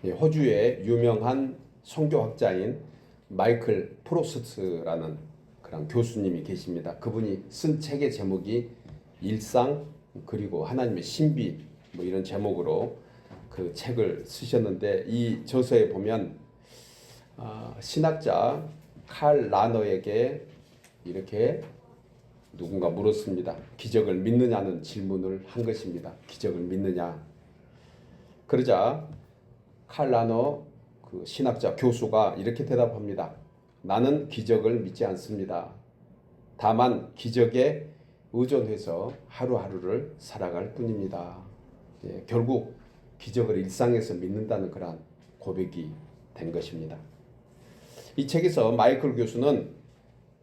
호주의 유명한 선교학자인 마이클 프로스트라는 그런 교수님이 계십니다. 그분이 쓴 책의 제목이 일상 그리고 하나님의 신비 이런 제목으로 그 책을 쓰셨는데, 이 저서에 보면 신학자 칼 라너에게 이렇게 누군가 물었습니다. 기적을 믿느냐는 질문을 한 것입니다. 기적을 믿느냐. 그러자 칼 라너 그 신학자 교수가 이렇게 대답합니다. 나는 기적을 믿지 않습니다. 다만 기적에 의존해서 하루하루를 살아갈 뿐입니다. 결국 기적을 일상에서 믿는다는 그런 고백이 된 것입니다. 이 책에서 마이클 교수는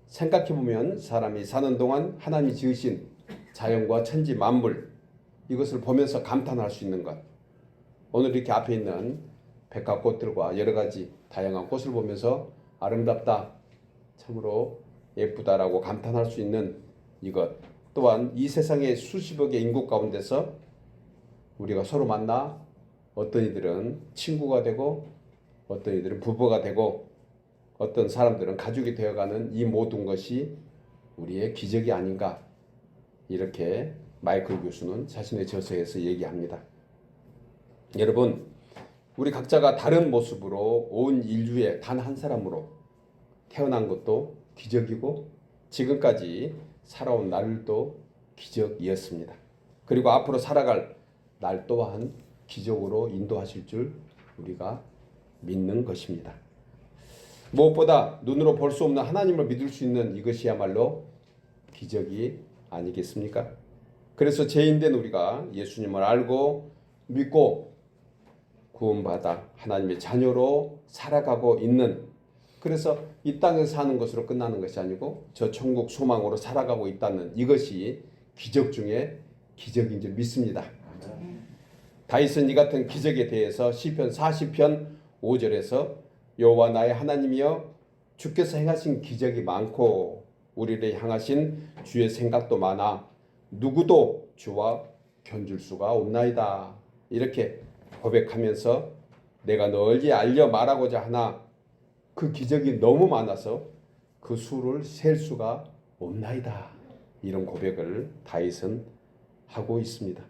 생각해보면 사람이 사는 동안 하나님이 지으신 자연과 천지 만물, 이것을 보면서 감탄할 수 있는 것, 오늘 이렇게 앞에 있는 백합꽃들과 여러 가지 다양한 꽃을 보면서 아름답다, 참으로 예쁘다라고 감탄할 수 있는 이것, 또한 이 세상의 수십억의 인구 가운데서 우리가 서로 만나 어떤 이들은 친구가 되고 어떤 이들은 부부가 되고 어떤 사람들은 가족이 되어가는 이 모든 것이 우리의 기적이 아닌가, 이렇게 마이클 교수는 자신의 저서에서 얘기합니다. 여러분, 우리 각자가 다른 모습으로 온 인류의 단 한 사람으로 태어난 것도 기적이고 지금까지 살아온 날도 기적이었습니다. 그리고 앞으로 살아갈 날 또한 기적으로 인도하실 줄 우리가 믿는 것입니다. 무엇보다 눈으로 볼 수 없는 하나님을 믿을 수 있는 이것이야말로 기적이 아니겠습니까? 그래서 죄인된 우리가 예수님을 알고 믿고 구원받아 하나님의 자녀로 살아가고 있는, 그래서 이 땅에서 사는 것으로 끝나는 것이 아니고 저 천국 소망으로 살아가고 있다는 이것이 기적 중에 기적인 줄 믿습니다. 다윗은 이 같은 기적에 대해서 시편 40편 5절에서 여호와 나의 하나님이여 주께서 행하신 기적이 많고 우리를 향하신 주의 생각도 많아 누구도 주와 견줄 수가 없나이다, 이렇게 고백하면서 내가 널리 알려 말하고자 하나 그 기적이 너무 많아서 그 수를 셀 수가 없나이다, 이런 고백을 다윗은 하고 있습니다.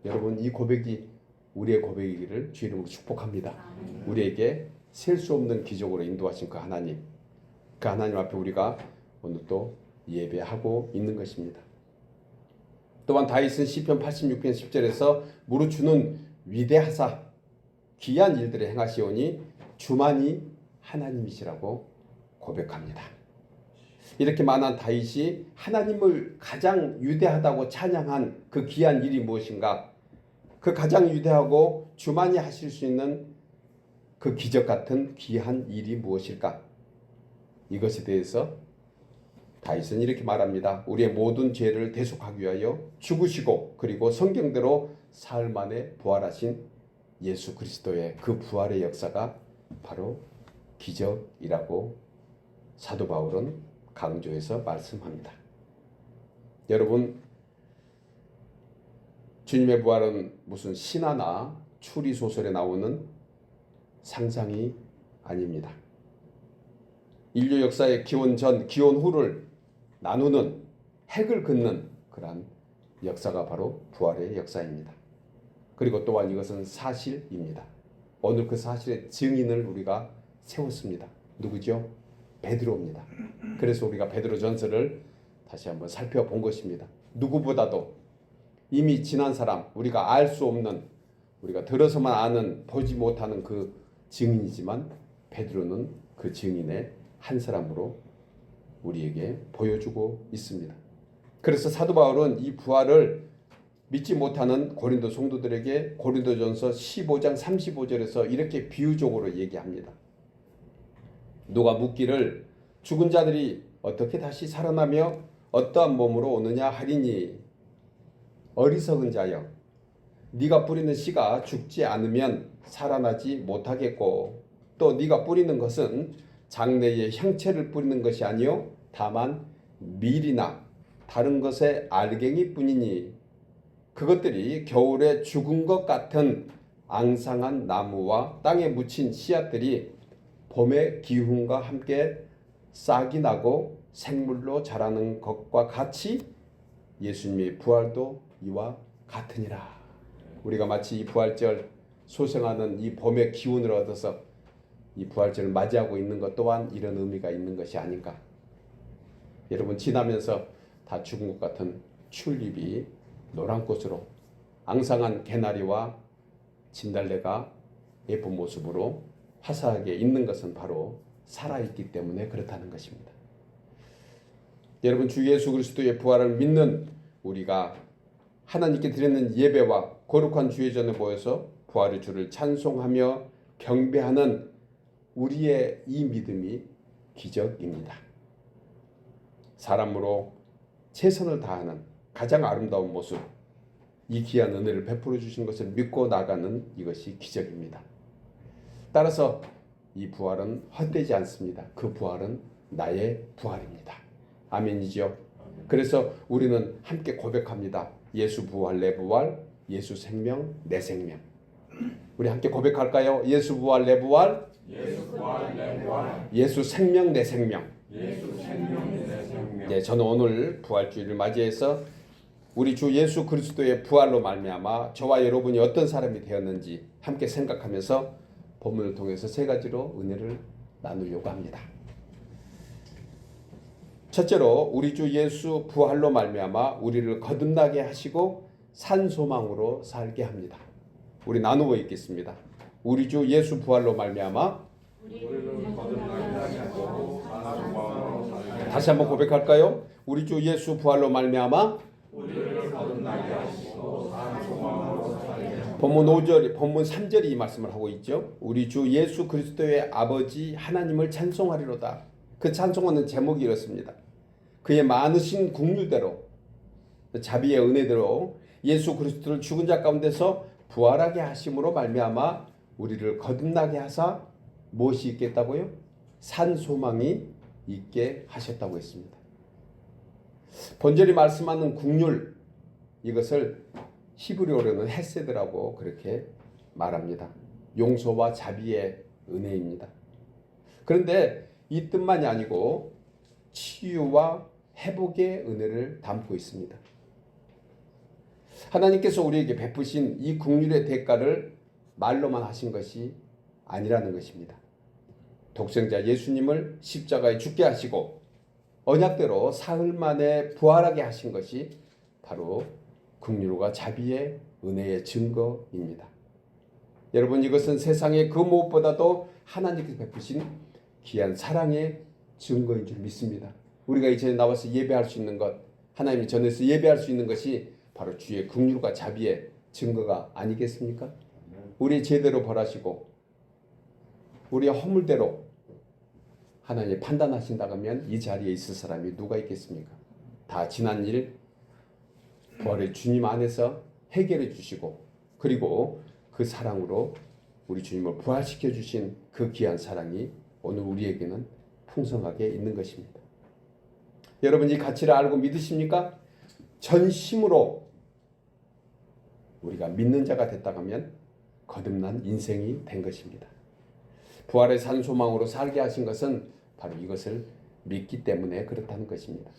여러분, 이 고백이 우리의 고백이기를 주 이름으로 축복합니다. 우리에게 셀 수 없는 기적으로 인도하신 그 하나님 앞에 우리가 오늘 또 예배하고 있는 것입니다. 또한 다윗은 시편 86편 10절에서 무릇 주는 위대하사 귀한 일들을 행하시오니 주만이 하나님이시라고 고백합니다. 이렇게 만한 다윗이 하나님을 가장 위대하다고 찬양한 그 귀한 일이 무엇인가? 그 가장 위대하고 주만이 하실 수 있는 그 기적 같은 귀한 일이 무엇일까? 이것에 대해서 다윗은 이렇게 말합니다. 우리의 모든 죄를 대속하기 위하여 죽으시고 그리고 성경대로 사흘 만에 부활하신 예수 그리스도의 그 부활의 역사가 바로 기적이라고 사도 바울은 강조해서 말씀합니다. 여러분, 주님의 부활은 무슨 신화나 추리소설에 나오는 상상이 아닙니다. 인류 역사의 기원 전, 기원 후를 나누는, 핵을 긋는 그러한 역사가 바로 부활의 역사입니다. 그리고 또한 이것은 사실입니다. 오늘 그 사실의 증인을 우리가 세웠습니다. 누구죠? 베드로입니다. 그래서 우리가 베드로 전서를 다시 한번 살펴본 것입니다. 누구보다도 이미 지난 사람, 우리가 알 수 없는, 우리가 들어서만 아는, 보지 못하는 그 증인이지만 베드로는 그 증인의 한 사람으로 우리에게 보여주고 있습니다. 그래서 사도 바울은 이 부활을 믿지 못하는 고린도 성도들에게 고린도전서 15장 35절에서 이렇게 비유적으로 얘기합니다. 누가 묻기를 죽은 자들이 어떻게 다시 살아나며 어떠한 몸으로 오느냐 하리니, 어리석은 자여, 네가 뿌리는 씨가 죽지 않으면 살아나지 못하겠고 또 네가 뿌리는 것은 장래의 형체를 뿌리는 것이 아니요 다만 밀이나 다른 것의 알갱이 뿐이니 그것들이 겨울에 죽은 것 같은 앙상한 나무와 땅에 묻힌 씨앗들이 봄의 기운과 함께 싹이 나고 생물로 자라는 것과 같이 예수님의 부활도 이와 같으니라. 우리가 마치 이 부활절 소생하는 이 봄의 기운을 얻어서 이 부활절을 맞이하고 있는 것 또한 이런 의미가 있는 것이 아닌가. 여러분, 지나면서 다 죽은 것 같은 튤립이 노란 꽃으로, 앙상한 개나리와 진달래가 예쁜 모습으로 화사하게 있는 것은 바로 살아있기 때문에 그렇다는 것입니다. 여러분, 주 예수 그리스도의 부활을 믿는 우리가 하나님께 드리는 예배와 거룩한 주의 전에 모여서 부활의 주를 찬송하며 경배하는 우리의 이 믿음이 기적입니다. 사람으로 최선을 다하는 가장 아름다운 모습, 이 귀한 은혜를 베풀어 주신 것을 믿고 나가는 이것이 기적입니다. 따라서 이 부활은 헛되지 않습니다. 그 부활은 나의 부활입니다. 아멘이죠. 그래서 우리는 함께 고백합니다. 예수 부활 내 부활, 예수 생명 내 생명. 우리 함께 고백할까요? 예수 부활 내 부활, 예수 부활 내 부활, 예수 생명 내 생명. 예수 생명 내 생명. 네, 저는 오늘 부활주일을 맞이해서 우리 주 예수 그리스도의 부활로 말미암아 저와 여러분이 어떤 사람이 되었는지 함께 생각하면서 본문을 통해서 세 가지로 은혜를 나누려고 합니다. 첫째로 우리 주 예수 부활로 말미암아 우리를 거듭나게 하시고 산 소망으로 살게 합니다. 우리 나누어 읽겠습니다. 우리 주 예수 부활로 말미암아 우리를 거듭나게 하시고 산 소망으로 살게. 다시 한번 고백할까요? 우리 주 예수 부활로 말미암아 우리를 거듭나게 하시고 산 소망으로 살게. 본문 5절, 본문 3절이 이 말씀을 하고 있죠. 우리 주 예수 그리스도의 아버지 하나님을 찬송하리로다. 그 찬송하는 제목이 이렇습니다. 그의 많으신 긍휼대로 자비의 은혜대로 예수 그리스도를 죽은 자 가운데서 부활하게 하심으로 말미암아 우리를 거듭나게 하사 무엇이 있겠다고요? 산 소망이 있게 하셨다고 했습니다. 본절이 말씀하는 긍휼, 이것을 히브리어로는 헤세드라고 그렇게 말합니다. 용서와 자비의 은혜입니다. 그런데 이 뜻만이 아니고 치유와 회복의 은혜를 담고 있습니다. 하나님께서 우리에게 베푸신 이 긍휼의 대가를 말로만 하신 것이 아니라는 것입니다. 독생자 예수님을 십자가에 죽게 하시고 언약대로 사흘 만에 부활하게 하신 것이 바로 긍휼과 자비의 은혜의 증거입니다. 여러분, 이것은 세상의 그 무엇보다도 하나님께서 베푸신 귀한 사랑의 증거인 줄 믿습니다. 우리가 이제 나와서 예배할 수 있는 것, 하나님 전에서 예배할 수 있는 것이 바로 주의 긍휼과 자비의 증거가 아니겠습니까? 우리 제대로 벌하시고 우리의 허물대로 하나님이 판단하신다고 하면 이 자리에 있을 사람이 누가 있겠습니까? 다 지난 일 부활의 주님 안에서 해결해 주시고 그리고 그 사랑으로 우리 주님을 부활시켜 주신 그 귀한 사랑이 오늘 우리에게는 풍성하게 있는 것입니다. 여러분, 이 가치를 알고 믿으십니까? 전심으로 우리가 믿는 자가 됐다고 하면 거듭난 인생이 된 것입니다. 부활의 산 소망으로 살게 하신 것은 바로 이것을 믿기 때문에 그렇다는 것입니다.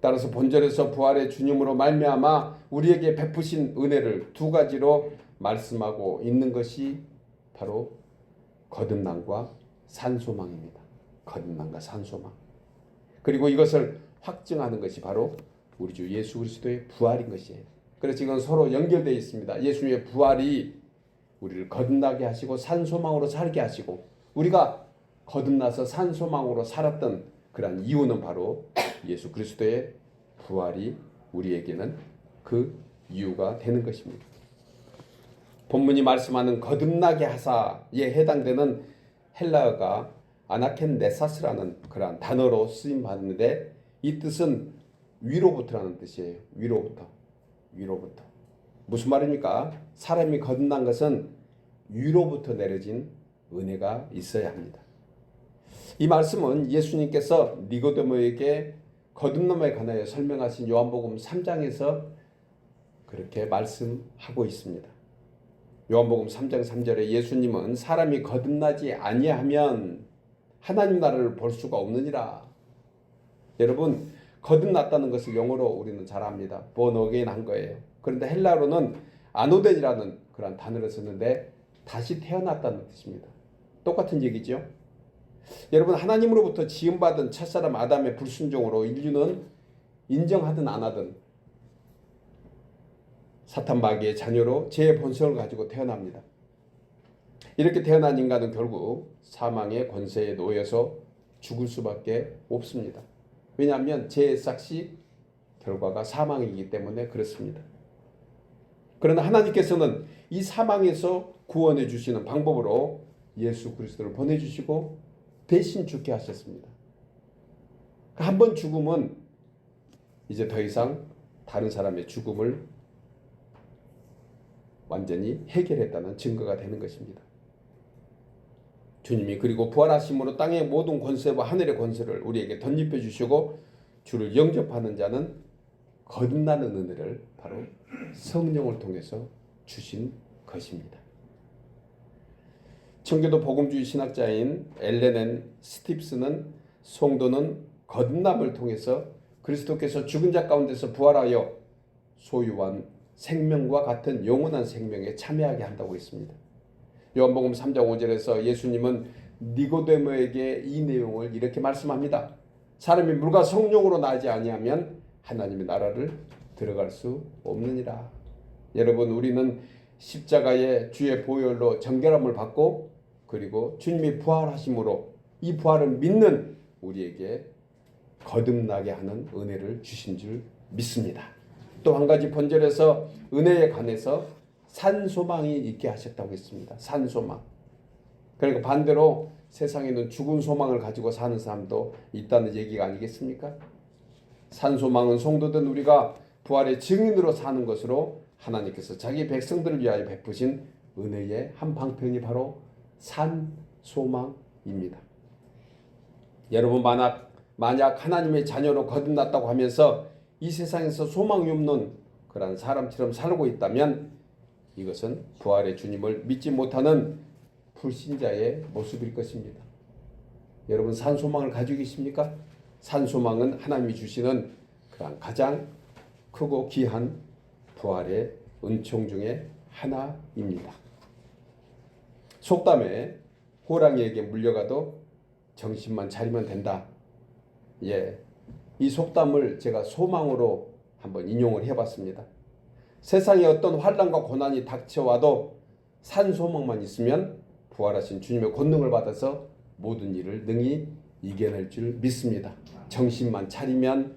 따라서 본절에서 부활의 주님으로 말미암아 우리에게 베푸신 은혜를 두 가지로 말씀하고 있는 것이 바로 거듭남과 산소망입니다. 거듭남과 산소망. 그리고 이것을 확증하는 것이 바로 우리 주 예수 그리스도의 부활인 것이에요. 그래서 이건 서로 연결되어 있습니다. 예수님의 부활이 우리를 거듭나게 하시고 산소망으로 살게 하시고 우리가 거듭나서 산소망으로 살았던 그러한 이유는 바로 예수 그리스도의 부활이 우리에게는 그 이유가 되는 것입니다. 본문이 말씀하는 거듭나게 하사에 해당되는 헬라어가 아나켄네사스라는 그러한 단어로 쓰임 받는데 이 뜻은 위로부터라는 뜻이에요. 위로부터. 무슨 말입니까? 사람이 거듭난 것은 위로부터 내려진 은혜가 있어야 합니다. 이 말씀은 예수님께서 니고데모에게 거듭남에 관하여 설명하신 요한복음 3장에서 그렇게 말씀하고 있습니다. 요한복음 3장 3절에 예수님은 사람이 거듭나지 아니하면 하나님 나라를 볼 수가 없느니라. 여러분, 거듭났다는 것을 영어로 우리는 잘 압니다. born again 한 거예요. 그런데 헬라어로는 아노덴이라는 그런 단어를 썼는데 다시 태어났다는 뜻입니다. 똑같은 얘기죠. 여러분, 하나님으로부터 지음받은 첫사람 아담의 불순종으로 인류는 인정하든 안 하든 사탄 마귀의 자녀로 죄의 본성을 가지고 태어납니다. 이렇게 태어난 인간은 결국 사망의 권세에 놓여서 죽을 수밖에 없습니다. 왜냐하면 죄의 삭시 결과가 사망이기 때문에 그렇습니다. 그러나 하나님께서는 이 사망에서 구원해 주시는 방법으로 예수 그리스도를 보내주시고 대신 죽게 하셨습니다. 한 번 죽으면 이제 더 이상 다른 사람의 죽음을 완전히 해결했다는 증거가 되는 것입니다. 주님이 그리고 부활하심으로 땅의 모든 권세와 하늘의 권세를 우리에게 덧입혀 주시고 주를 영접하는 자는 거듭나는 은혜를 바로 성령을 통해서 주신 것입니다. 청교도 복음주의 신학자인 엘렌 앤 스팁스는 성도는 거듭남을 통해서 그리스도께서 죽은 자 가운데서 부활하여 소유한 생명과 같은 영원한 생명에 참여하게 한다고 했습니다. 요한복음 3장 5절에서 예수님은 니고데모에게 이 내용을 이렇게 말씀합니다. 사람이 물과 성령으로 나지 아니하면 하나님의 나라를 들어갈 수 없느니라. 여러분, 우리는 십자가의 주의 보혈로 정결함을 받고 그리고 주님이 부활하심으로 이 부활을 믿는 우리에게 거듭나게 하는 은혜를 주신 줄 믿습니다. 또 한 가지 본절에서 은혜에 관해서 산소망이 있게 하셨다고 했습니다. 산소망. 그러니까 반대로 세상에는 죽은 소망을 가지고 사는 사람도 있다는 얘기가 아니겠습니까? 산소망은 성도된 우리가 부활의 증인으로 사는 것으로 하나님께서 자기 백성들을 위하여 베푸신 은혜의 한 방편이 바로 산소망입니다. 여러분, 만약 하나님의 자녀로 거듭났다고 하면서 이 세상에서 소망이 없는 그런 사람처럼 살고 있다면 이것은 부활의 주님을 믿지 못하는 불신자의 모습일 것입니다. 여러분, 산소망을 가지고 계십니까? 산소망은 하나님이 주시는 그런 가장 크고 귀한 부활의 은총 중에 하나입니다. 속담에 호랑이에게 물려가도 정신만 차리면 된다. 이 속담을 제가 소망으로 한번 인용을 해봤습니다. 세상에 어떤 환난과 고난이 닥쳐와도 산소망만 있으면 부활하신 주님의 권능을 받아서 모든 일을 능히 이겨낼 줄 믿습니다. 정신만 차리면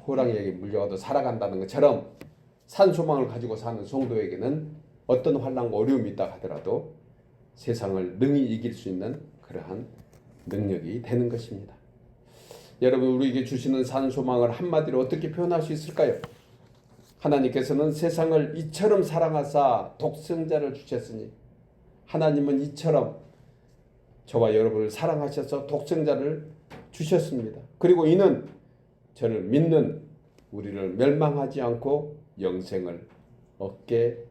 호랑이에게 물려가도 살아간다는 것처럼 산소망을 가지고 사는 성도에게는 어떤 환난과 어려움이 있다 하더라도 세상을 능히 이길 수 있는 그러한 능력이 되는 것입니다. 여러분, 우리에게 주시는 산소망을 한마디로 어떻게 표현할 수 있을까요? 하나님께서는 세상을 이처럼 사랑하사 독생자를 주셨으니 하나님은 이처럼 저와 여러분을 사랑하셔서 독생자를 주셨습니다. 그리고 이는 저를 믿는 우리를 멸망하지 않고 영생을 얻게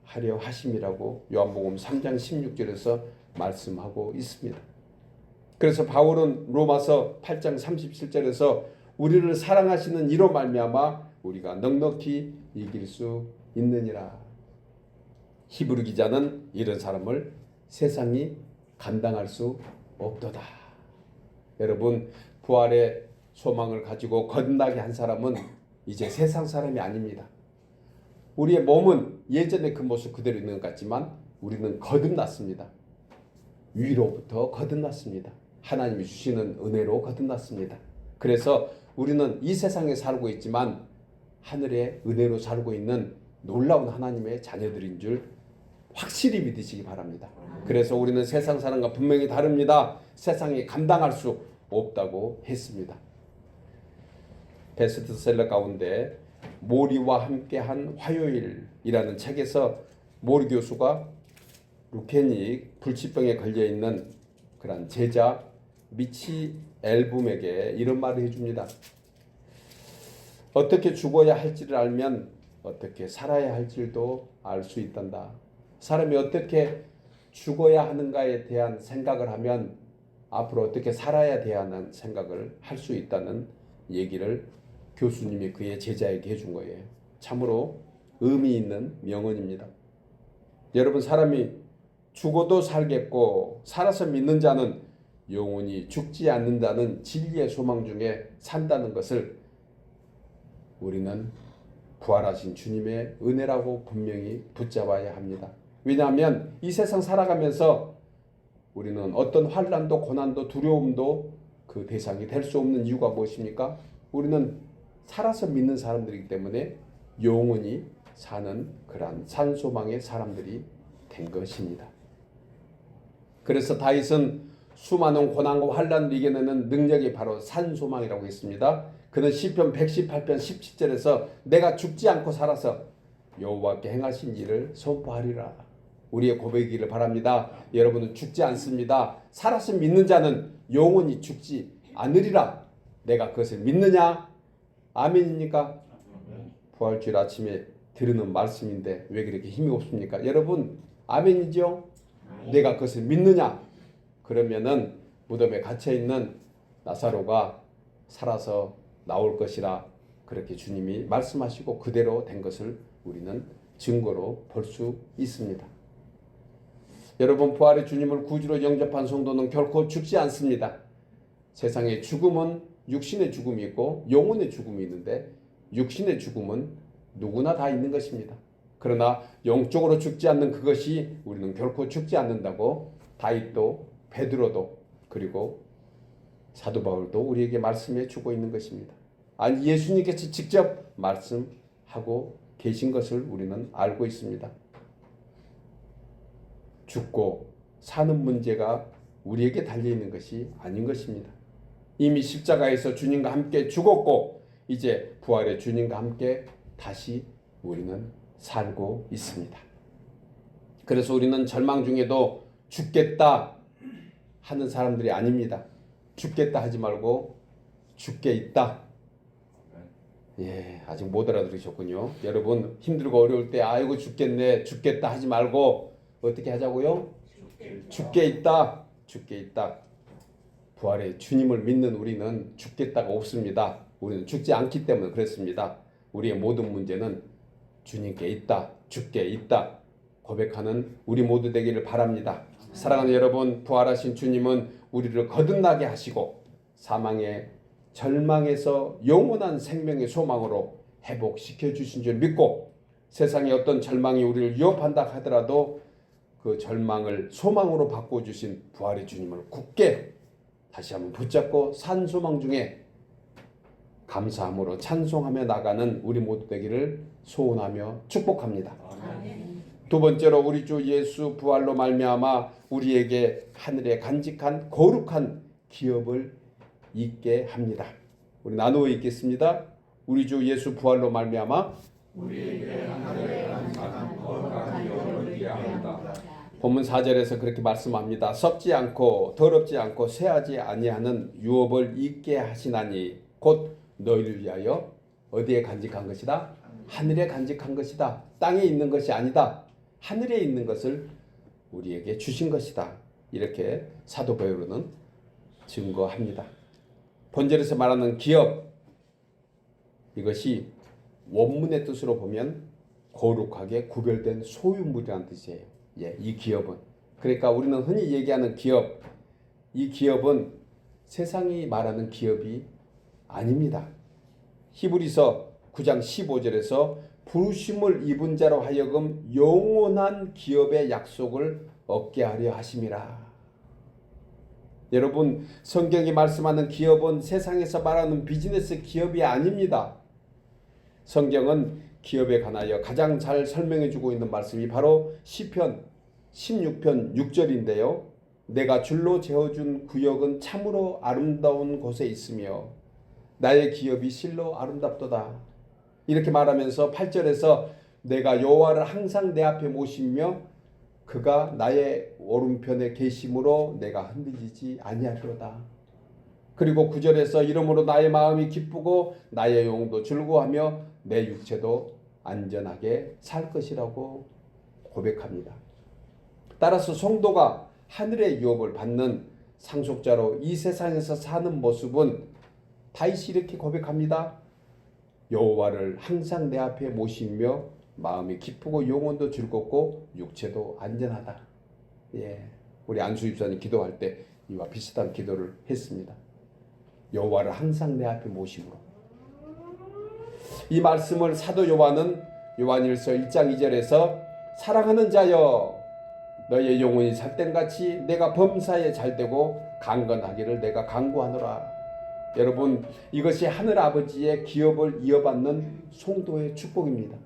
하려 하심이라고 요한복음 3장 16절에서 말씀하고 있습니다. 그래서 바울은 로마서 8장 37절에서 우리를 사랑하시는 이로 말미암아 우리가 넉넉히 이길 수 있느니라. 히브리 기자는 이런 사람을 세상이 감당할 수 없도다. 여러분, 부활의 소망을 가지고 거듭나게 한 사람은 이제 세상 사람이 아닙니다. 우리의 몸은 예전의 그 모습 그대로 있는 것 같지만 우리는 거듭났습니다. 위로부터 거듭났습니다. 하나님이 주시는 은혜로 거듭났습니다. 그래서 우리는 이 세상에 살고 있지만 하늘의 은혜로 살고 있는 놀라운 하나님의 자녀들인 줄 확실히 믿으시기 바랍니다. 그래서 우리는 세상 사람과 분명히 다릅니다. 세상이 감당할 수 없다고 했습니다. 베스트셀러 가운데 모리와 함께한 화요일이라는 책에서 모리 교수가 루케닉 불치병에 걸려있는 그런 제자 미치 앨범에게 이런 말을 해줍니다. 어떻게 죽어야 할지를 알면 어떻게 살아야 할지도 알 수 있단다. 사람이 어떻게 죽어야 하는가에 대한 생각을 하면 앞으로 어떻게 살아야 되는 생각을 할 수 있다는 얘기를 교수님이 그의 제자에게 해준 거예요. 참으로 의미 있는 명언입니다. 여러분, 사람이 죽어도 살겠고 살아서 믿는 자는 영원히 죽지 않는다는 진리의 소망 중에 산다는 것을 우리는 부활하신 주님의 은혜라고 분명히 붙잡아야 합니다. 왜냐하면 이 세상 살아가면서 우리는 어떤 환난도 고난도 두려움도 그 대상이 될 수 없는 이유가 무엇입니까? 우리는 살아서 믿는 사람들이기 때문에 영원히 사는 그러한 산소망의 사람들이 된 것입니다. 그래서 다윗은 수많은 고난과 환난을 이겨내는 능력이 바로 산소망이라고 했습니다. 그는 시편 118편 17절에서 내가 죽지 않고 살아서 여호와께 행하신 일을 선포하리라. 우리의 고백이기를 바랍니다. 여러분은 죽지 않습니다. 살아서 믿는 자는 영원히 죽지 않으리라. 내가 그것을 믿느냐? 아멘입니까? 부활주일 아침에 들으는 말씀인데 왜 그렇게 힘이 없습니까? 여러분 아멘이죠? 내가 그것을 믿느냐? 그러면은 무덤에 갇혀있는 나사로가 살아서 나올 것이라 그렇게 주님이 말씀하시고 그대로 된 것을 우리는 증거로 볼 수 있습니다. 여러분, 부활의 주님을 구주로 영접한 성도는 결코 죽지 않습니다. 세상에 죽음은 육신의 죽음이 있고 영혼의 죽음이 있는데 육신의 죽음은 누구나 다 있는 것입니다. 그러나 영적으로 죽지 않는 그것이 우리는 결코 죽지 않는다고 다윗도 베드로도 그리고 사도 바울도 우리에게 말씀해 주고 있는 것입니다. 아니, 예수님께서 직접 말씀하고 계신 것을 우리는 알고 있습니다. 죽고 사는 문제가 우리에게 달려있는 것이 아닌 것입니다. 이미 십자가에서 주님과 함께 죽었고 이제 부활의 주님과 함께 다시 우리는 살고 있습니다. 그래서 우리는 절망 중에도 죽겠다 하는 사람들이 아닙니다. 죽겠다 하지 말고 죽게 있다. 예, 아직 못 알아들으셨군요. 여러분, 힘들고 어려울 때 아이고 죽겠네, 죽겠다 하지 말고 어떻게 하자고요? 죽게 있다. 죽게 있다. 부활의 주님을 믿는 우리는 죽겠다가 없습니다. 우리는 죽지 않기 때문에 그렇습니다. 우리의 모든 문제는 주님께 있다, 죽게 있다 고백하는 우리 모두 되기를 바랍니다. 사랑하는 여러분, 부활하신 주님은 우리를 거듭나게 하시고 사망의 절망에서 영원한 생명의 소망으로 회복시켜 주신 줄 믿고 세상의 어떤 절망이 우리를 위협한다 하더라도 그 절망을 소망으로 바꿔주신 부활의 주님을 굳게 다시 한번 붙잡고 산 소망 중에 감사함으로 찬송하며 나가는 우리 모두 되기를 소원하며 축복합니다. 두 번째로 우리 주 예수 부활로 말미암아 우리에게 하늘에 간직한 거룩한 기업을 있게 합니다. 우리 나누어 읽겠습니다. 우리 주 예수 부활로 말미암아 우리에게 하늘에 간직한 거룩한 기업을 있게 합니다. 본문 4절에서 그렇게 말씀합니다. 썩지 않고 더럽지 않고 쇠하지 아니하는 유업을 있게 하시나니 곧 너희를 위하여 어디에 간직한 것이다? 하늘에 간직한 것이다. 땅에 있는 것이 아니다. 하늘에 있는 것을 우리에게 주신 것이다. 이렇게 사도 바울은 증거합니다. 본절에서 말하는 기업, 이것이 원문의 뜻으로 보면 거룩하게 구별된 소유물이라는 뜻이에요. 예, 이 기업은. 그러니까 우리는 흔히 얘기하는 기업, 이 기업은 세상이 말하는 기업이 아닙니다. 히브리서 9장 15절에서 부르심을 입은 자로 하여금 영원한 기업의 약속을 얻게 하려 하심이라. 여러분, 성경이 말씀하는 기업은 세상에서 말하는 비즈니스 기업이 아닙니다. 성경은 기업에 관하여 가장 잘 설명해 주고 있는 말씀이 바로 시편 16편 6절인데요. 내가 줄로 재어준 구역은 참으로 아름다운 곳에 있으며 나의 기업이 실로 아름답도다. 이렇게 말하면서 8절에서 내가 여호와를 항상 내 앞에 모시며 그가 나의 오른편에 계심으로 내가 흔들리지 아니하리로다. 그리고 9절에서 이러므로 나의 마음이 기쁘고 나의 영도 즐거워하며 내 육체도 안전하게 살 것이라고 고백합니다. 따라서 성도가 하늘의 유업을 받는 상속자로 이 세상에서 사는 모습은 다윗이 이렇게 고백합니다. 여호와를 항상 내 앞에 모시며 마음이 기쁘고 영혼도 즐겁고 육체도 안전하다. 예, 우리 안수 집사님 기도할 때 이와 비슷한 기도를 했습니다. 여호와를 항상 내 앞에 모심으로. 이 말씀을 사도 요한은 요한일서 1장 2절에서 사랑하는 자여 너의 영혼이 잘된같이 내가 범사에 잘되고 강건하기를 내가 간구하노라. 여러분, 이것이 하늘아버지의 기업을 이어받는 성도의 축복입니다.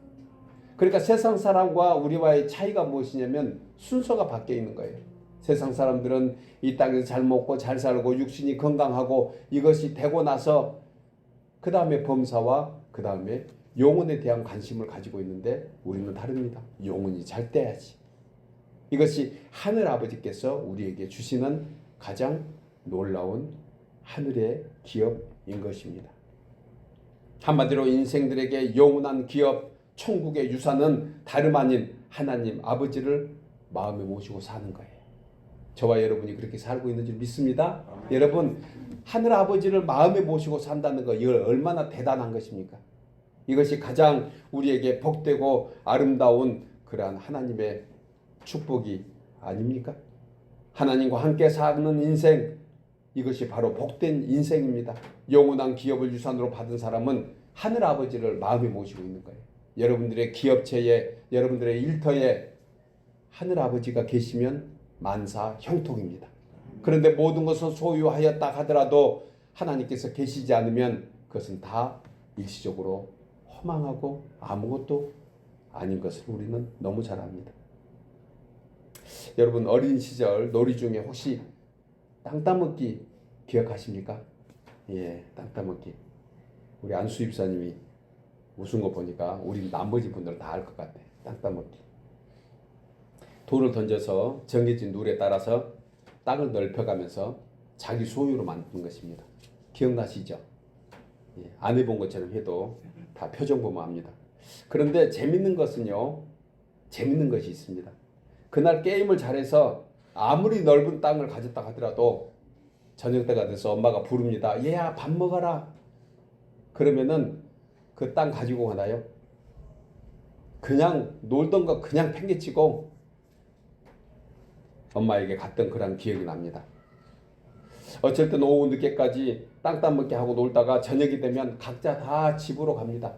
그러니까 세상 사람과 우리와의 차이가 무엇이냐면 순서가 바뀌어 있는 거예요. 세상 사람들은 이 땅에서 잘 먹고 잘 살고 육신이 건강하고 이것이 되고 나서 그 다음에 범사와 그 다음에 영혼에 대한 관심을 가지고 있는데 우리는 다릅니다. 영혼이 잘 돼야지. 이것이 하늘아버지께서 우리에게 주시는 가장 놀라운 하늘의 기업인 것입니다. 한마디로 인생들에게 영원한 기업, 천국의 유산은 다름 아닌 하나님 아버지를 마음에 모시고 사는 거예요. 저와 여러분이 그렇게 살고 있는 줄 믿습니다. 여러분, 하늘 아버지를 마음에 모시고 산다는 거, 이걸 얼마나 대단한 것입니까? 이것이 가장 우리에게 복되고 아름다운 그러한 하나님의 축복이 아닙니까? 하나님과 함께 사는 인생, 이것이 바로 복된 인생입니다. 영원한 기업을 유산으로 받은 사람은 하늘 아버지를 마음에 모시고 있는 거예요. 여러분들의 기업체에, 여러분들의 일터에 하늘 아버지가 계시면 만사 형통입니다. 그런데 모든 것을 소유하였다 하더라도 하나님께서 계시지 않으면 그것은 다 일시적으로 허망하고 아무것도 아닌 것을 우리는 너무 잘 압니다. 여러분, 어린 시절 놀이 중에 혹시 땅 따먹기 기억하십니까? 예, 땅 따먹기. 우리 안수 집사님이 웃은 거 보니까 우리 나머지 분들은 다 알 것 같아. 땅 따먹기. 돌을 던져서 정해진 룰에 따라서 땅을 넓혀가면서 자기 소유로 만드는 것입니다. 기억나시죠? 예, 안 해본 것처럼 해도 다 표정 보면 압니다. 그런데 재밌는 것은요, 재밌는 것이 있습니다. 그날 게임을 잘해서 아무리 넓은 땅을 가졌다 하더라도 저녁 때가 돼서 엄마가 부릅니다. 얘야, 밥 먹어라. 그러면은 그 땅 가지고 가나요? 그냥 놀던 거 그냥 팽개치고 엄마에게 갔던 그런 기억이 납니다. 어쩔 땐 오후 늦게까지 땅 따먹기 하고 놀다가 저녁이 되면 각자 다 집으로 갑니다.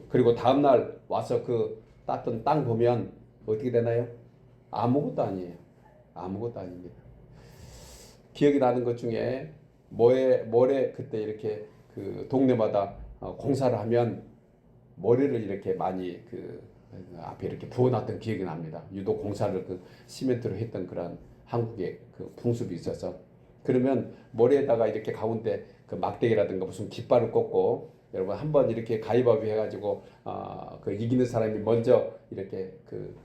그리고 다음날 와서 그 땄던 땅 보면 어떻게 되나요? 아무것도 아니에요. 아무것도 아닙니다. 기억이 나는 것 중에 모래 그때 이렇게 그 동네마다 공사를 하면 모래를 이렇게 많이 그 앞에 이렇게 부어놨던 기억이 납니다. 유독 공사를 그 시멘트로 했던 그런 한국의 그 풍습이 있어서, 그러면 모래에다가 이렇게 가운데 그 막대기라든가 무슨 깃발을 꽂고, 여러분 한번 이렇게 가위바위보 해가지고 그 이기는 사람이 먼저 이렇게 그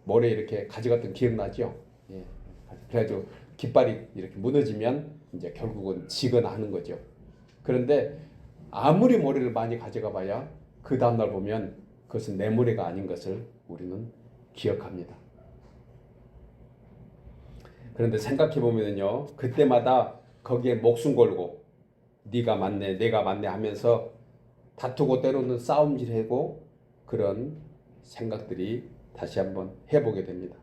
모래 이렇게 가져갔던 기억 나죠? 예. 그래가지고 깃발이 이렇게 무너지면 이제 결국은 지거나 하는 거죠. 그런데 아무리 모래를 많이 가져가 봐야 그 다음날 보면 그것은 내 모래가 아닌 것을 우리는 기억합니다. 그런데 생각해 보면요, 그때마다 거기에 목숨 걸고 네가 맞네 내가 맞네 하면서 다투고 때로는 싸움질하고 그런 생각들이 다시 한번 해보게 됩니다.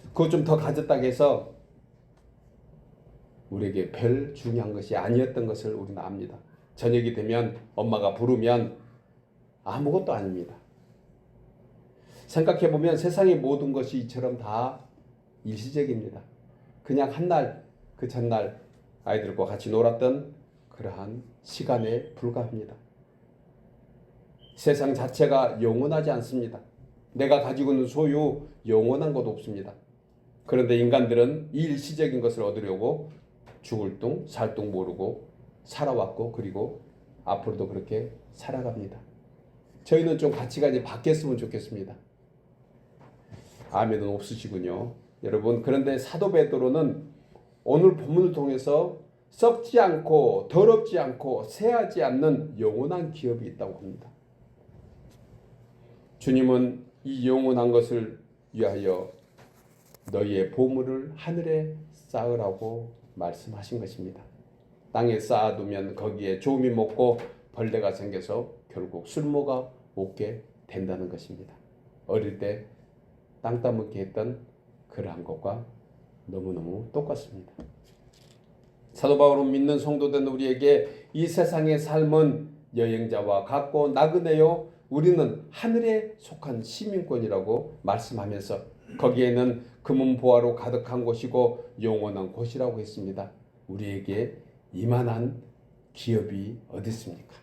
그거 좀 더 가졌다고 해서 우리에게 별 중요한 것이 아니었던 것을 우리는 압니다. 저녁이 되면 엄마가 부르면 아무것도 아닙니다. 생각해보면 세상의 모든 것이 이처럼 다 일시적입니다. 그냥 한날, 그 전날 아이들과 같이 놀았던 그러한 시간에 불과합니다. 세상 자체가 영원하지 않습니다. 내가 가지고 있는 소유 영원한 것 없습니다. 그런데 인간들은 이 일시적인 것을 얻으려고 죽을 둥 살 둥 모르고 살아왔고, 그리고 앞으로도 그렇게 살아갑니다. 저희는 좀 가치관이 바뀌었으면 좋겠습니다. 아멘은 없으시군요. 여러분, 그런데 사도 베드로는 오늘 본문을 통해서 썩지 않고 더럽지 않고 쇠하지 않는 영원한 기업이 있다고 합니다. 주님은 이 영원한 것을 위하여 너희의 보물을 하늘에 쌓으라고 말씀하신 것입니다. 땅에 쌓아두면 거기에 조미 먹고 벌레가 생겨서 결국 술모가 없게 된다는 것입니다. 어릴 때 땅 따먹기 했던 그러한 것과 너무너무 똑같습니다. 사도 바울은 믿는 성도된 우리에게 이 세상의 삶은 여행자와 같고 나그네요 우리는 하늘에 속한 시민권이라고 말씀하면서 거기에는 금은 보화로 가득한 곳이고 영원한 곳이라고 했습니다. 우리에게 이만한 기업이 어디 있습니까?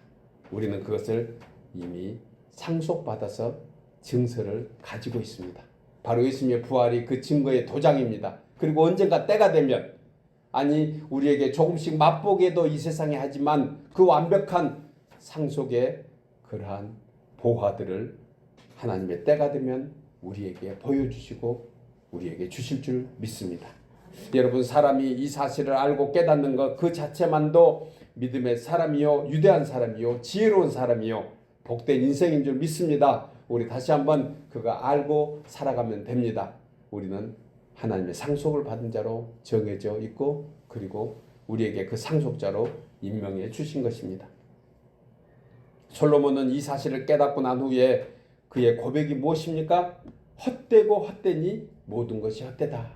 우리는 그것을 이미 상속받아서 증서를 가지고 있습니다. 바로 예수님의 부활이 그 증거의 도장입니다. 그리고 언젠가 때가 되면 아니 우리에게 조금씩 맛보게도 이 세상에 하지만 그 완벽한 상속의 그러한 보화들을 하나님의 때가 되면 우리에게 보여주시고 우리에게 주실 줄 믿습니다. 여러분 사람이 이 사실을 알고 깨닫는 것 그 자체만도 믿음의 사람이요 유대한 사람이요 지혜로운 사람이요 복된 인생인 줄 믿습니다. 우리 다시 한번 그거 알고 살아가면 됩니다. 우리는 하나님의 상속을 받은 자로 정해져 있고 그리고 우리에게 그 상속자로 임명해 주신 것입니다. 솔로몬은 이 사실을 깨닫고 난 후에 그의 고백이 무엇입니까? 헛되고 헛되니 모든 것이 헛되다.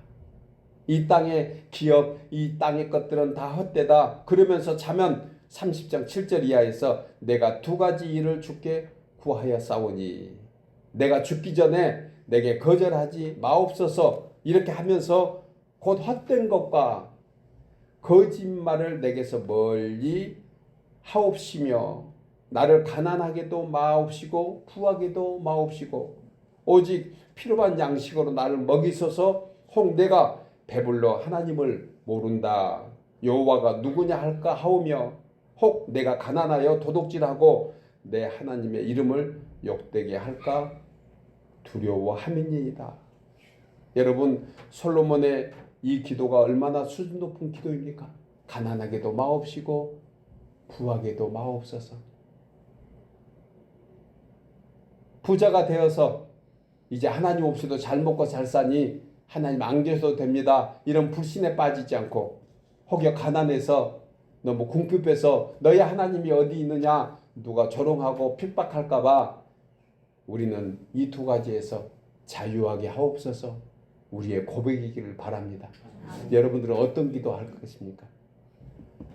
이 땅의 기업, 이 땅의 것들은 다 헛되다. 그러면서 자면 30장 7절 이하에서 내가 두 가지 일을 주께 구하여 싸우니 내가 죽기 전에 내게 거절하지 마옵소서. 이렇게 하면서 곧 헛된 것과 거짓말을 내게서 멀리 하옵시며 나를 가난하게도 마옵시고 부하게도 마옵시고 오직 필요한 양식으로 나를 먹이소서. 혹 내가 배불러 하나님을 모른다 여호와가 누구냐 할까 하오며 혹 내가 가난하여 도둑질하고 내 하나님의 이름을 욕되게 할까 두려워함이니이다. 여러분 솔로몬의 이 기도가 얼마나 수준 높은 기도입니까? 가난하게도 마옵시고 부하게도 마옵소서. 부자가 되어서 이제 하나님 없이도 잘 먹고 잘 사니 하나님 안 계셔도 됩니다. 이런 불신에 빠지지 않고 혹여 가난해서 너무 궁핍해서 너희 하나님이 어디 있느냐 누가 조롱하고 핍박할까 봐 우리는 이 두 가지에서 자유하게 하옵소서. 우리의 고백이기를 바랍니다. 여러분들은 어떤 기도할 것입니까?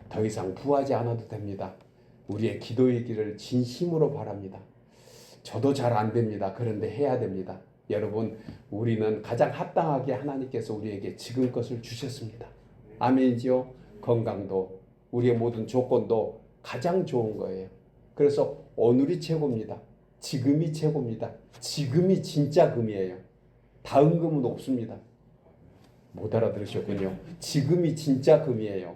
더 이상 부하지 않아도 됩니다. 우리의 기도이기를 진심으로 바랍니다. 저도 잘 안 됩니다. 그런데 해야 됩니다. 여러분 우리는 가장 합당하게 하나님께서 우리에게 지금 것을 주셨습니다. 아멘이지요? 건강도 우리의 모든 조건도 가장 좋은 거예요. 그래서 오늘이 최고입니다. 지금이 최고입니다. 지금이 진짜 금이에요. 다음 금은 없습니다. 못 알아들으셨군요. 지금이 진짜 금이에요.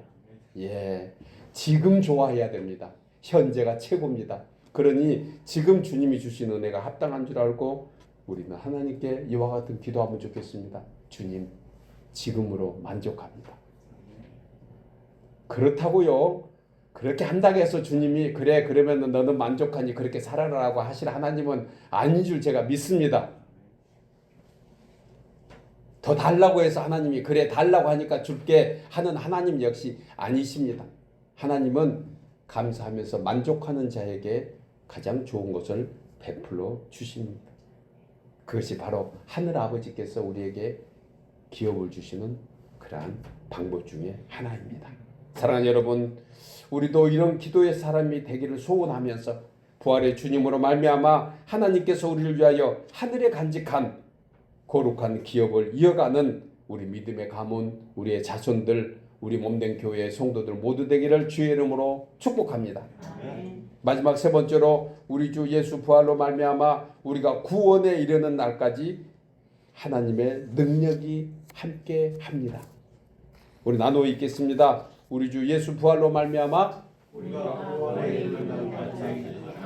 예, 지금 좋아해야 됩니다. 현재가 최고입니다. 그러니 지금 주님이 주신 은혜가 합당한 줄 알고 우리는 하나님께 이와 같은 기도하면 좋겠습니다. 주님, 지금으로 만족합니다. 그렇다고요. 그렇게 한다고 해서 주님이 그래 그러면 너는 만족하니 그렇게 살아라라고 하실 하나님은 아닌 줄 제가 믿습니다. 더 달라고 해서 하나님이 그래 달라고 하니까 줄게 하는 하나님 역시 아니십니다. 하나님은 감사하면서 만족하는 자에게 가장 좋은 것을 베풀어 주십니다. 그것이 바로 하늘 아버지께서 우리에게 기업을 주시는 그러한 방법 중에 하나입니다. 사랑하는 여러분, 우리도 이런 기도의 사람이 되기를 소원하면서 부활의 주님으로 말미암아 하나님께서 우리를 위하여 하늘에 간직한 거룩한 기업을 이어가는 우리 믿음의 가문, 우리의 자손들, 우리 몸된 교회의 성도들 모두 되기를 주의 이름으로 축복합니다. 아멘. 마지막 세 번째로 우리 주 예수 부활로 말미암아 우리가 구원에 이르는 날까지 하나님의 능력이 함께합니다. 우리 나누어 읽겠습니다. 우리 주 예수 부활로 말미암아 우리가 구원에 이르는 날까지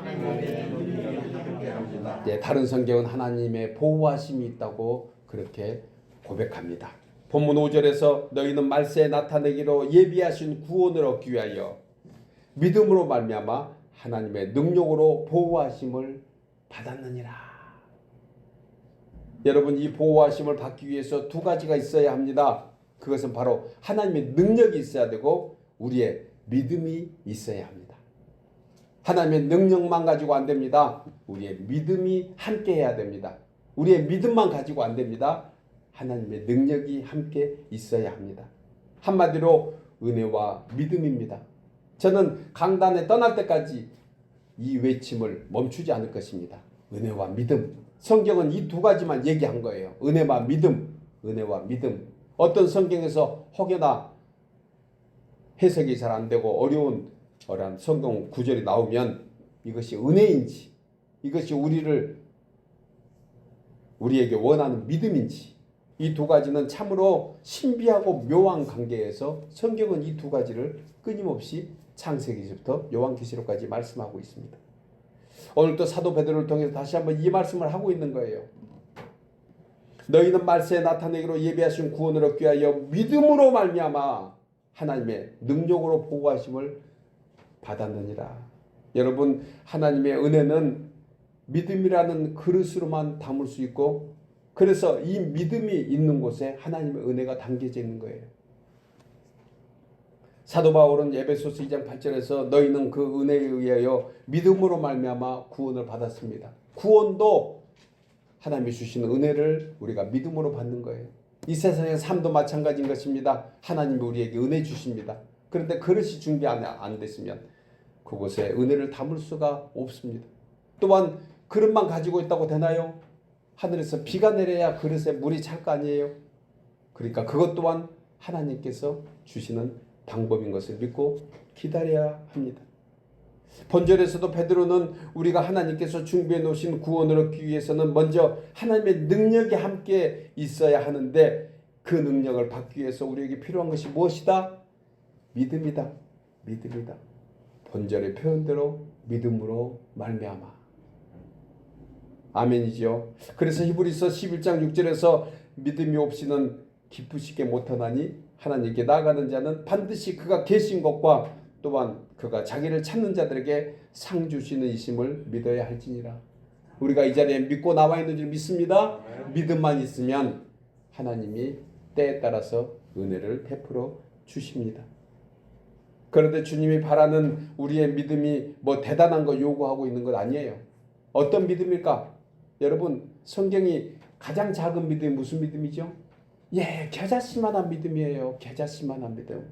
하나님의 능력이 함께합니다. 예, 다른 성경은 하나님의 보호하심이 있다고 그렇게 고백합니다. 본문 5절에서 너희는 말세에 나타내기로 예비하신 구원을 얻기 위하여 믿음으로 말미암아 하나님의 능력으로 보호하심을 받았느니라. 여러분, 이 보호하심을 받기 위해서 두 가지가 있어야 합니다. 그것은 바로 하나님의 능력이 있어야 되고 우리의 믿음이 있어야 합니다. 하나님의 능력만 가지고 안 됩니다. 우리의 믿음이 함께 해야 됩니다. 우리의 믿음만 가지고 안 됩니다. 하나님의 능력이 함께 있어야 합니다. 한마디로 은혜와 믿음입니다. 저는 강단에 떠날 때까지 이 외침을 멈추지 않을 것입니다. 은혜와 믿음. 성경은 이 두 가지만 얘기한 거예요. 은혜와 믿음. 은혜와 믿음. 어떤 성경에서 혹여나 해석이 잘 안 되고 어려운 성경 구절이 나오면 이것이 은혜인지, 이것이 우리에게 원하는 믿음인지, 이 두 가지는 참으로 신비하고 묘한 관계에서 성경은 이 두 가지를 끊임없이 창세기부터 요한계시록까지 말씀하고 있습니다. 오늘 또 사도 베드로를 통해서 다시 한번 이 말씀을 하고 있는 거예요. 너희는 말세에 나타내기로 예비하신 구원을 얻기 위하여 믿음으로 말미암아 하나님의 능력으로 보호하심을 받았느니라. 여러분, 하나님의 은혜는 믿음이라는 그릇으로만 담을 수 있고, 그래서 이 믿음이 있는 곳에 하나님의 은혜가 담겨져 있는 거예요. 사도 바울은 에베소서 2장 8절에서 너희는 그 은혜에 의하여 믿음으로 말미암아 구원을 받았습니다. 구원도 하나님이 주시는 은혜를 우리가 믿음으로 받는 거예요. 이 세상의 삶도 마찬가지인 것입니다. 하나님이 우리에게 은혜 주십니다. 그런데 그릇이 준비 안 됐으면 그곳에 은혜를 담을 수가 없습니다. 또한 그릇만 가지고 있다고 되나요? 하늘에서 비가 내려야 그릇에 물이 찰 거 아니에요? 그러니까 그것 또한 하나님께서 주시는 방법인 것을 믿고 기다려야 합니다. 본절에서도 베드로는 우리가 하나님께서 준비해 놓으신 구원을 얻기 위해서는 먼저 하나님의 능력이 함께 있어야 하는데, 그 능력을 받기 위해서 우리에게 필요한 것이 무엇이다? 믿음이다. 믿음이다. 본절의 표현대로 믿음으로 말미암아. 아멘이죠. 그래서 히브리서 11장 6절에서 믿음이 없이는 기쁘시게 못하나니 하나님께 나아가는 자는 반드시 그가 계신 것과 또한 그가 자기를 찾는 자들에게 상 주시는 이심을 믿어야 할지니라. 우리가 이 자리에 믿고 나와 있는 줄 믿습니다. 믿음만 있으면 하나님이 때에 따라서 은혜를 베풀어 주십니다. 그런데 주님이 바라는 우리의 믿음이 뭐 대단한 거 요구하고 있는 것 아니에요. 어떤 믿음일까? 여러분, 성경이 가장 작은 믿음이 무슨 믿음이죠? 겨자씨만한 믿음이에요. 겨자씨만한 믿음.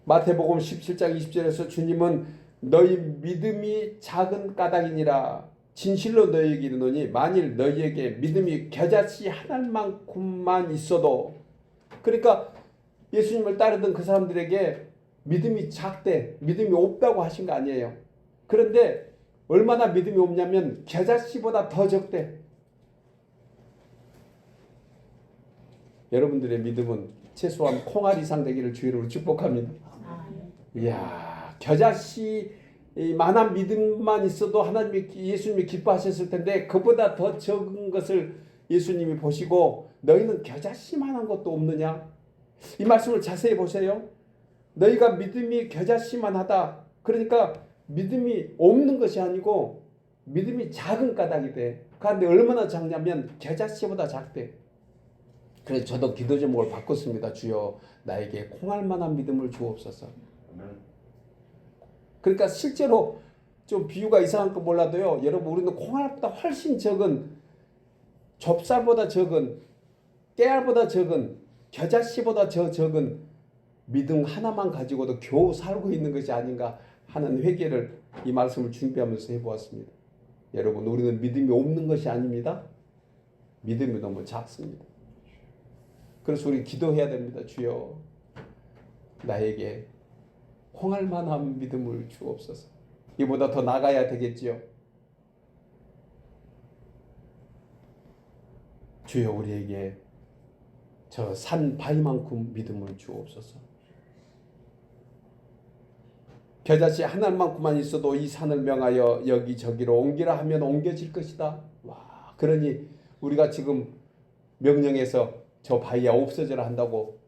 마태복음 17장 20절에서 주님은 너희 믿음이 작은 까닭이니라. 진실로 너희에게 이르노니 만일 너희에게 믿음이 겨자씨 하나만큼만 있어도, 그러니까 예수님을 따르던 그 사람들에게 믿음이 작대, 믿음이 없다고 하신 거 아니에요. 그런데 얼마나 믿음이 없냐면 겨자씨보다 더 적대. 여러분들의 믿음은 최소한 콩알 이상 되기를 주의로 축복합니다. 이야, 겨자씨만한 믿음만 있어도 예수님이 기뻐하셨을 텐데 그보다 더 적은 것을 예수님이 보시고 너희는 겨자씨만한 것도 없느냐? 이 말씀을 자세히 보세요. 너희가 믿음이 겨자씨만하다. 그러니까 믿음이 없는 것이 아니고 믿음이 작은 까닭이 돼. 그런데 얼마나 작냐면 겨자씨보다 작대. 그래서 저도 기도 제목을 바꿨습니다. 주여 나에게 콩알만한 믿음을 주옵소서. 그러니까 실제로 좀 비유가 이상한 거 몰라도요, 여러분, 우리는 콩알보다 훨씬 적은, 좁쌀보다 적은, 깨알보다 적은, 겨자씨보다 적은 믿음 하나만 가지고도 겨우 살고 있는 것이 아닌가 하는 회개를 이 말씀을 준비하면서 해보았습니다. 여러분, 우리는 믿음이 없는 것이 아닙니다. 믿음이 너무 작습니다. 그래서 우리 기도해야 됩니다. 주여 나에게 콩알만한 믿음을 주옵소서. 이보다 더 나가야 되겠지요. 주여 우리에게 저 산 바위만큼 믿음을 주옵소서. 겨자씨 하나만큼만 있어도 이 산을 명하여 여기저기로 옮기라 하면 옮겨질 것이다. 와, 그러니 우리가 지금 명령에서 저 바위야 없어져라 한다고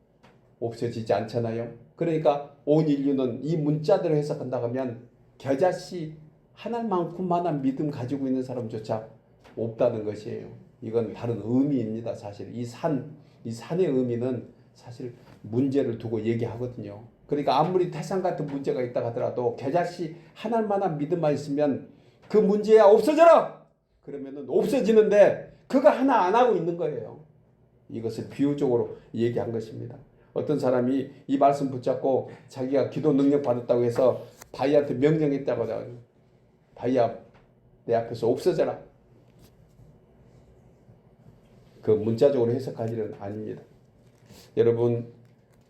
없어지지 않잖아요. 그러니까 온 인류는 이 문자대로 해석한다고 하면 겨자씨 하늘만큼만한 믿음 가지고 있는 사람조차 없다는 것이에요. 이건 다른 의미입니다. 사실 이 산의 의미는 사실 문제를 두고 얘기하거든요. 그러니까 아무리 태산 같은 문제가 있다 하더라도 겨자씨 하나만한 믿음만 있으면 그 문제야 없어져라! 그러면은 없어지는데 그거 하나 안 하고 있는 거예요. 이것을 비유적으로 얘기한 것입니다. 어떤 사람이 이 말씀 붙잡고 자기가 기도 능력 받았다고 해서 바위한테 명령했다고 하다가 바위야 내 앞에서 없어져라. 그 문자적으로 해석할 일은 아닙니다. 여러분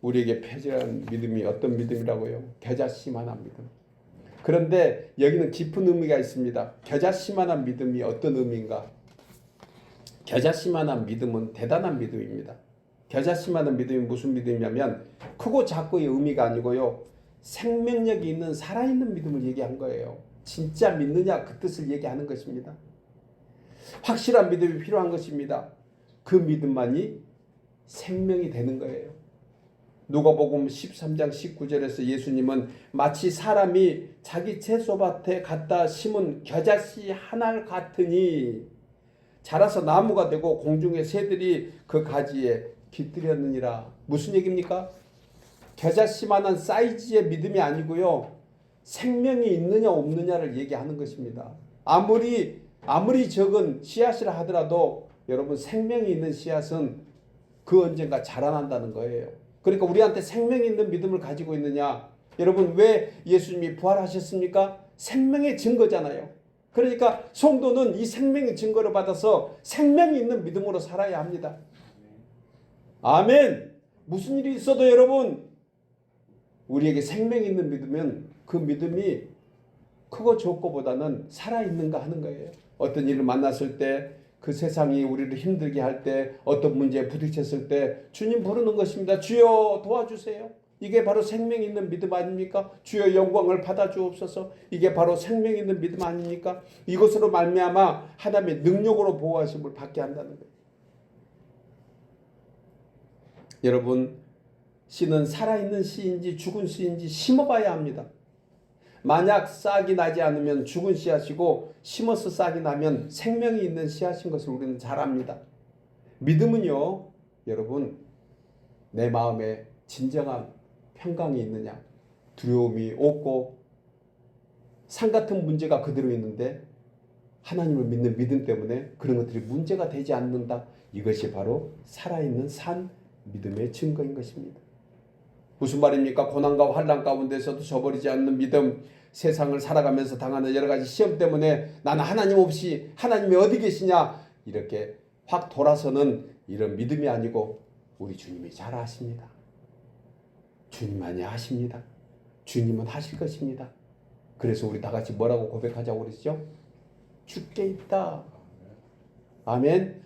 우리에게 패질한 믿음이 어떤 믿음이라고요? 겨자씨만한 믿음. 그런데 여기는 깊은 의미가 있습니다. 겨자씨만한 믿음이 어떤 의미인가? 겨자씨만한 믿음은 대단한 믿음입니다. 겨자씨만한 믿음이 무슨 믿음이냐면 크고 작고의 의미가 아니고요. 생명력이 있는 살아있는 믿음을 얘기한 거예요. 진짜 믿느냐 그 뜻을 얘기하는 것입니다. 확실한 믿음이 필요한 것입니다. 그 믿음만이 생명이 되는 거예요. 누가복음 13장 19절에서 예수님은 마치 사람이 자기 채소밭에 갖다 심은 겨자씨 하나 같으니 자라서 나무가 되고 공중의 새들이 그 가지에 깃들였느니라. 무슨 얘기입니까? 겨자씨만한 사이즈의 믿음이 아니고요. 생명이 있느냐 없느냐를 얘기하는 것입니다. 아무리 적은 씨앗이라 하더라도 여러분 생명이 있는 씨앗은 그 언젠가 자라난다는 거예요. 그러니까 우리한테 생명이 있는 믿음을 가지고 있느냐? 여러분 왜 예수님이 부활하셨습니까? 생명의 증거잖아요. 그러니까 성도는 이 생명의 증거를 받아서 생명이 있는 믿음으로 살아야 합니다. 아멘. 무슨 일이 있어도 여러분 우리에게 생명이 있는 믿으면 그 믿음이 크고 적고보다는 살아있는가 하는 거예요. 어떤 일을 만났을 때 그 세상이 우리를 힘들게 할 때 어떤 문제에 부딪혔을 때 주님 부르는 것입니다. 주여 도와주세요. 이게 바로 생명 있는 믿음 아닙니까? 주여 영광을 받아 주옵소서. 이게 바로 생명 있는 믿음 아닙니까? 이것으로 말미암아 하나님의 능력으로 보호하심을 받게 한다는 거예요. 여러분 씨는 살아있는 씨인지 죽은 씨인지 심어봐야 합니다. 만약 싹이 나지 않으면 죽은 씨앗이고 심어서 싹이 나면 생명이 있는 씨앗인 것을 우리는 잘 압니다. 믿음은요, 여러분 내 마음에 진정한 평강이 있느냐, 두려움이 없고 산 같은 문제가 그대로 있는데 하나님을 믿는 믿음 때문에 그런 것들이 문제가 되지 않는다. 이것이 바로 살아있는 산 믿음의 증거인 것입니다. 무슨 말입니까? 고난과 환난 가운데서도 저버리지 않는 믿음, 세상을 살아가면서 당하는 여러 가지 시험 때문에 나는 하나님 없이 하나님이 어디 계시냐 이렇게 확 돌아서는 이런 믿음이 아니고 우리 주님이 잘 아십니다. 주님만이 하십니다. 주님은 하실 것입니다. 그래서 우리 다 같이 뭐라고 고백하자고 그랬죠? 주께 있다. 아멘.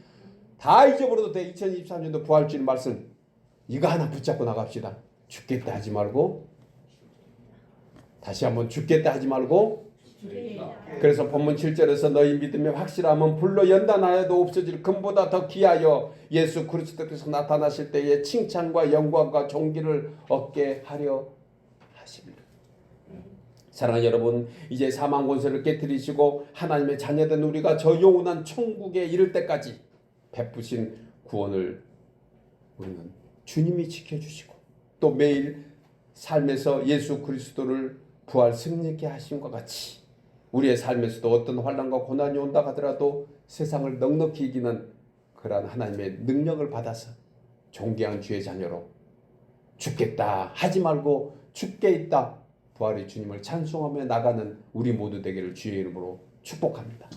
다 잊어버려도 돼. 2023년도 부활주일 말씀 이거 하나 붙잡고 나갑시다. 죽겠다 하지 말고 다시 한번 죽겠다 하지 말고 그래서 본문 7절에서 너희 믿음의 확실함은 불로 연단하여도 없어질 금보다 더 귀하여 예수 그리스도께서 나타나실 때에 칭찬과 영광과 존귀를 얻게 하려 하십니다. 사랑하는 여러분, 이제 사망 권세를 깨뜨리시고 하나님의 자녀된 우리가 저 영원한 천국에 이를 때까지 베푸신 구원을 우리는 주님이 지켜주시고 또 매일 삶에서 예수 그리스도를 부활 승리케 하심과 같이 우리의 삶에서도 어떤 환난과 고난이 온다 하더라도 세상을 넉넉히 이기는 그러한 하나님의 능력을 받아서 존귀한 주의 자녀로 죽겠다 하지 말고 죽게 있다 부활의 주님을 찬송하며 나가는 우리 모두 되기를 주의 이름으로 축복합니다.